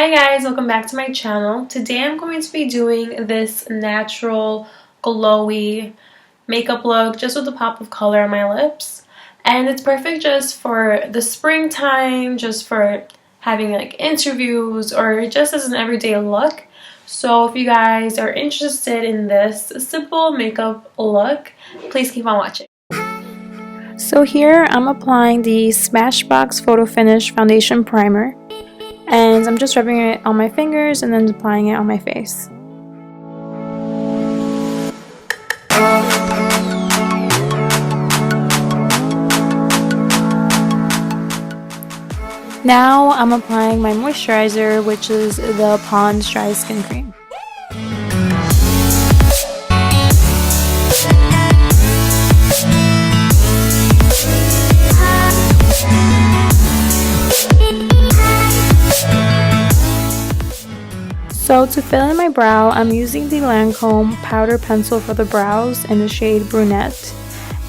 Hi guys, welcome back to my channel. Today I'm going to be doing this natural glowy makeup look just with a pop of color on my lips, and it's perfect just for the springtime, just for having like interviews or just as an everyday look. So if you guys are interested in this simple makeup look, please keep on watching. So here I'm applying the Smashbox Photo Finish Foundation Primer, and I'm just rubbing it on my fingers and then applying it on my face. Now I'm applying my moisturizer, which is the Pond's Dry Skin Cream. So to fill in my brow, I'm using the Lancome powder pencil for the brows in the shade Brunette.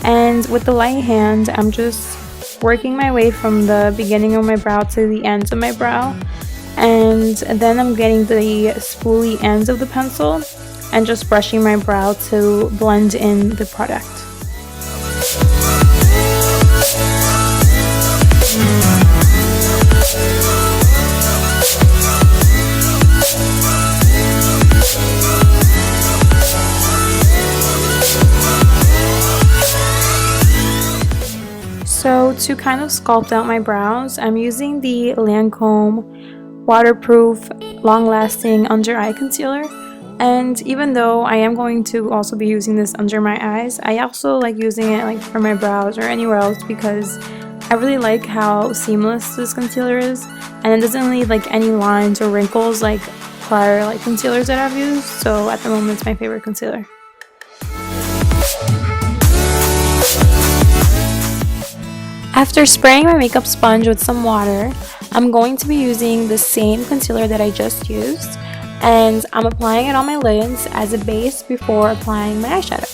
And with the light hand, I'm just working my way from the beginning of my brow to the ends of my brow. And then I'm getting the spoolie ends of the pencil and just brushing my brow to blend in the product. So to kind of sculpt out my brows, I'm using the Lancome waterproof long-lasting under eye concealer. And even though I am going to also be using this under my eyes, I also like using it like for my brows or anywhere else because I really like how seamless this concealer is, and it doesn't leave like any lines or wrinkles like prior like concealers that I've used. So at the moment it's my favorite concealer. After spraying my makeup sponge with some water, I'm going to be using the same concealer that I just used, and I'm applying it on my lids as a base before applying my eyeshadow.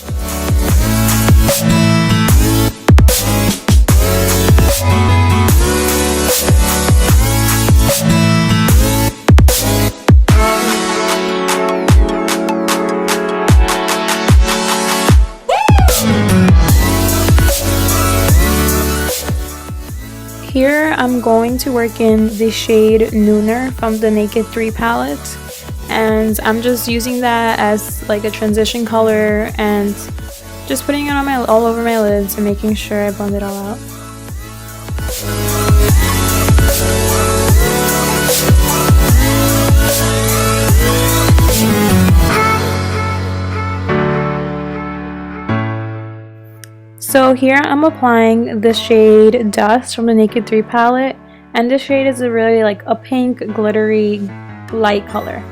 Here I'm going to work in the shade Nooner from the Naked 3 palette, and I'm just using that as like a transition color and just putting it on all over my lids and making sure I blend it all out. So here I'm applying the shade Dust from the Naked 3 palette, and this shade is a really like a pink glittery light color.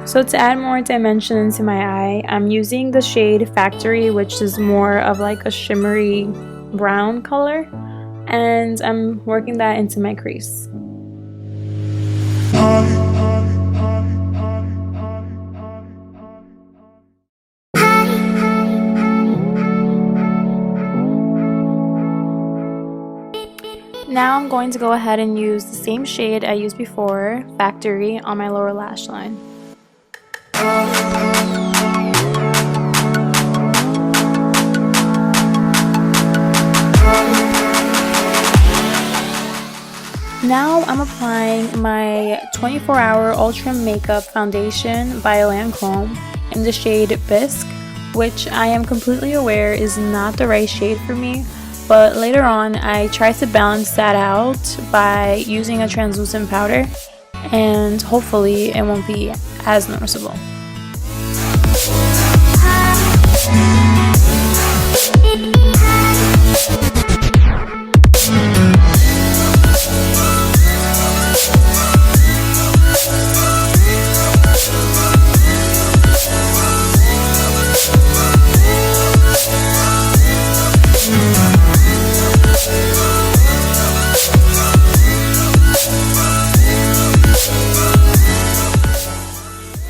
So to add more dimension into my eye, I'm using the shade Factory, which is more of like a shimmery brown color, and I'm working that into my crease. Now I'm going to go ahead and use the same shade I used before, Factory, on my lower lash line. Now I'm applying my 24-hour Ultra Makeup Foundation by Lancome in the shade Bisque, which I am completely aware is not the right shade for me. But later on, I tried to balance that out by using a translucent powder, and hopefully it won't be as noticeable.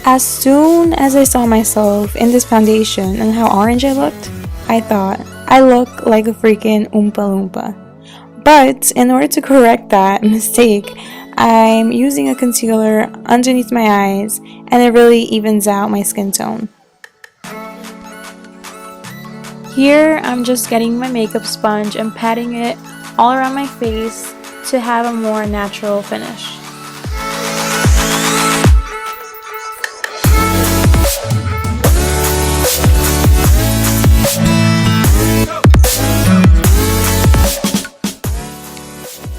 As soon as I saw myself in this foundation and how orange I looked, I thought, I look like a freaking Oompa Loompa. But in order to correct that mistake, I'm using a concealer underneath my eyes, and it really evens out my skin tone. Here, I'm just getting my makeup sponge and patting it all around my face to have a more natural finish.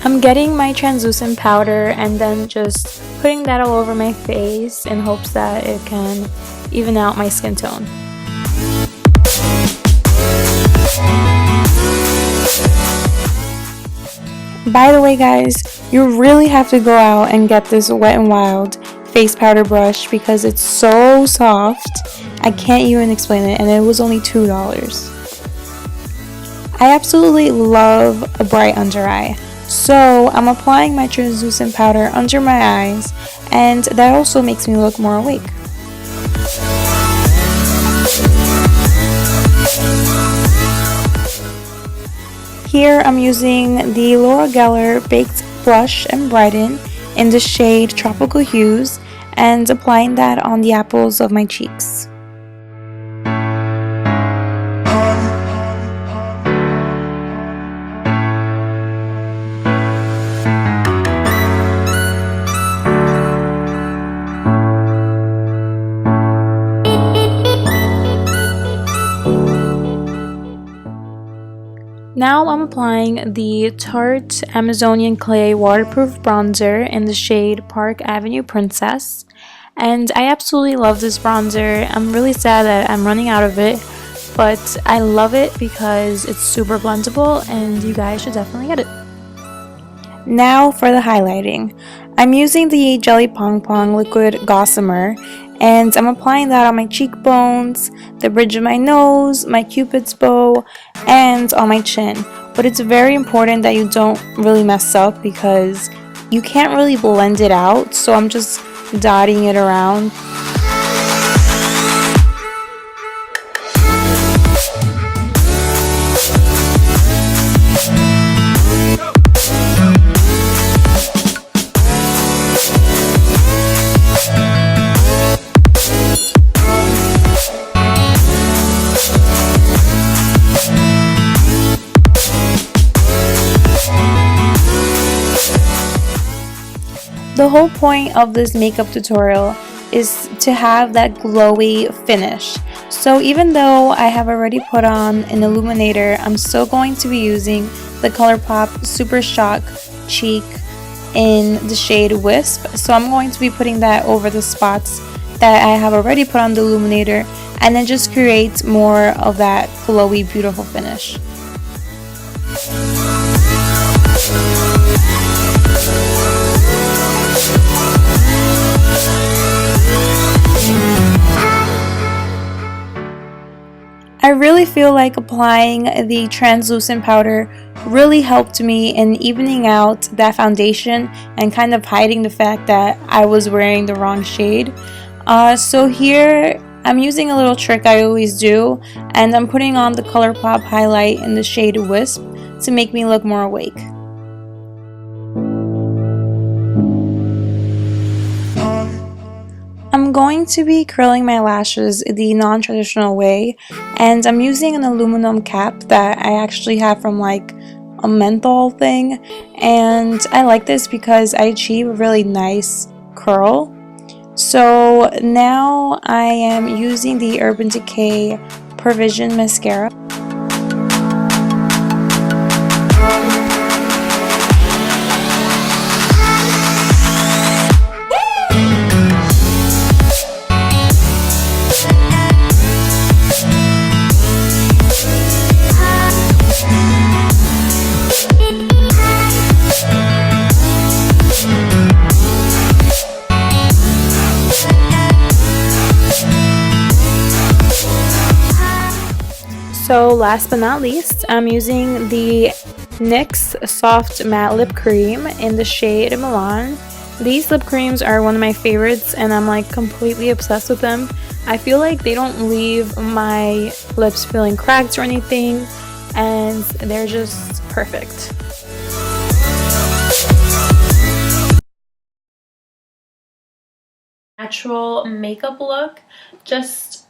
I'm getting my translucent powder and then just putting that all over my face in hopes that it can even out my skin tone. By the way guys, you really have to go out and get this Wet n Wild face powder brush because it's so soft. I can't even explain it, and it was only $2. I absolutely love a bright under eye. So I'm applying my translucent powder under my eyes, and that also makes me look more awake. Here I'm using the Laura Geller Baked Blush and Brighten in the shade Tropical Hues and applying that on the apples of my cheeks. Now I'm applying the Tarte Amazonian Clay Waterproof Bronzer in the shade Park Avenue Princess. And I absolutely love this bronzer. I'm really sad that I'm running out of it, but I love it because it's super blendable and you guys should definitely get it. Now for the highlighting. I'm using the Jelly Pong Liquid Gossamer, and I'm applying that on my cheekbones, the bridge of my nose, my cupid's bow, and on my chin. But it's very important that you don't really mess up because you can't really blend it out, so I'm just dotting it around. The whole point of this makeup tutorial is to have that glowy finish. So even though I have already put on an illuminator, I'm still going to be using the ColourPop Super Shock Cheek in the shade Wisp. So I'm going to be putting that over the spots that I have already put on the illuminator, and then just create more of that glowy, beautiful finish. I really feel like applying the translucent powder really helped me in evening out that foundation and kind of hiding the fact that I was wearing the wrong shade. So here I'm using a little trick I always do, and I'm putting on the ColourPop highlight in the shade Wisp to make me look more awake. I'm going to be curling my lashes the non-traditional way, and I'm using an aluminum cap that I actually have from like a menthol thing, and I like this because I achieve a really nice curl. So now I am using the Urban Decay Perversion mascara. So last but not least, I'm using the NYX Soft Matte Lip Cream in the shade Milan. These lip creams are one of my favorites and I'm like completely obsessed with them. I feel like they don't leave my lips feeling cracked or anything, and they're just perfect. natural makeup look, just